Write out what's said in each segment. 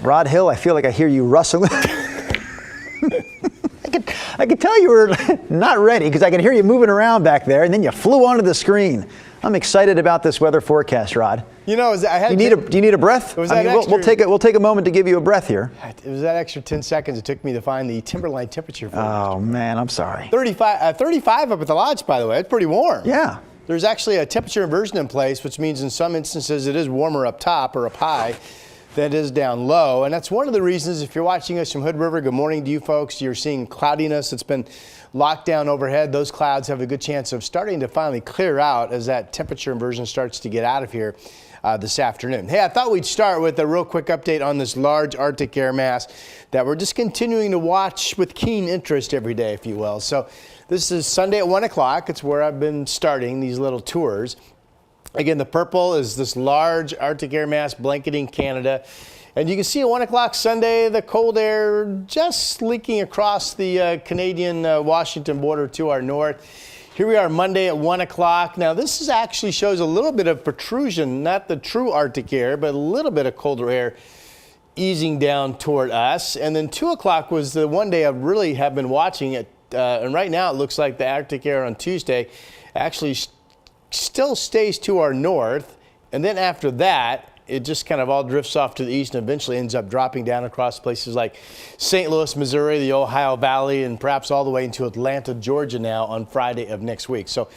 Rod Hill, I feel like I hear you rustling. I could tell you were not ready because I can hear you moving around back there, and then you flew onto the screen. I'm excited about this weather forecast, Rod. You know, do you need a breath? We'll take a moment to give you a breath here. It was that extra 10 seconds it took me to find the timberline temperature for Oh, man, I'm sorry. 35 up at the lodge, by the way. It's pretty warm. Yeah. There's actually a temperature inversion in place, which means in some instances it is warmer up top or up high than it is down low. And that's one of the reasons, if you're watching us from Hood River, good morning to you folks. You're seeing cloudiness. It's been locked down overhead. Those clouds have a good chance of starting to finally clear out as that temperature inversion starts to get out of here this afternoon. Hey, I thought we'd start with a real quick update on this large Arctic air mass that we're just continuing to watch with keen interest every day, if you will. So this is Sunday at 1 o'clock. It's where I've been starting these little tours. Again, the purple is this large Arctic air mass blanketing Canada. And you can see at 1 o'clock Sunday, the cold air just leaking across the Canadian-Washington border to our north. Here we are Monday at 1 o'clock. Now, this actually shows a little bit of protrusion, not the true Arctic air, but a little bit of colder air easing down toward us. And then 2 o'clock was the one day I really have been watching it. And right now it looks like the Arctic air on Tuesday actually still stays to our north, and then after that it just kind of all drifts off to the east and eventually ends up dropping down across places like St. Louis, Missouri, the Ohio Valley, and perhaps all the way into Atlanta, Georgia now on Friday of next week. So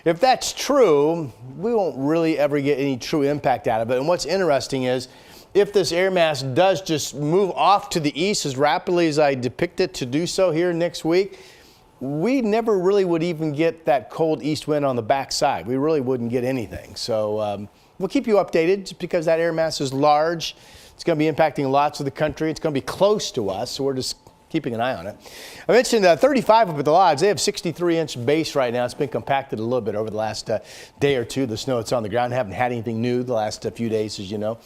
if that's true, we won't really ever get any true impact out of it. And what's interesting is if this air mass does just move off to the east as rapidly as I depict it to do so here next week, we never really would even get that cold east wind on the backside. We really wouldn't get anything. So we'll keep you updated just because that air mass is large. It's going to be impacting lots of the country. It's going to be close to us, so we're just keeping an eye on it. I mentioned 35 up at the lodge. They have 63-inch base right now. It's been compacted a little bit over the last day or two. The snow that's on the ground. Haven't had anything new the last few days, as you know.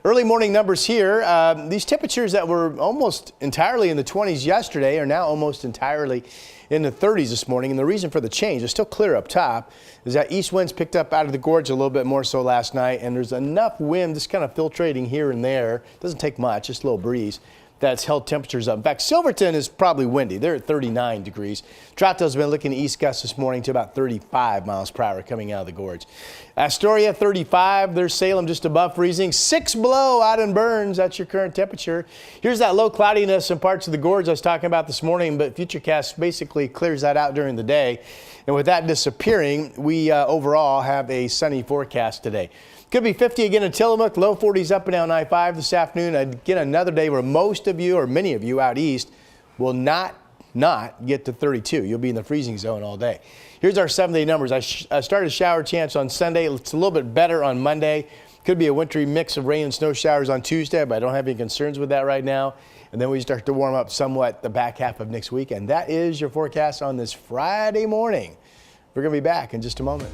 Early morning numbers here. These temperatures that were almost entirely in the 20s yesterday are now almost entirely in the 30s this morning. And the reason for the change, it's still clear up top, is that east winds picked up out of the gorge a little bit more so last night. And there's enough wind just kind of filtrating here and there. Doesn't take much, just a little breeze. That's held temperatures up. In fact, Silverton is probably windy. They're at 39 degrees. Troutdale's been looking at east gusts this morning to about 35 miles per hour coming out of the gorge. Astoria, 35. There's Salem just above freezing. 6 below out in Burns. That's your current temperature. Here's that low cloudiness in parts of the gorge I was talking about this morning, but Futurecast basically clears that out during the day. And with that disappearing, we overall have a sunny forecast today. Could be 50 again in Tillamook, low 40s up and down I-5 this afternoon. Again, another day where most of you or many of you out east will not get to 32. You'll be in the freezing zone all day. Here's our 7-day numbers. I started shower chance on Sunday. It's a little bit better on Monday. Could be a wintry mix of rain and snow showers on Tuesday, but I don't have any concerns with that right now. And then we start to warm up somewhat the back half of next week. And that is your forecast on this Friday morning. We're going to be back in just a moment.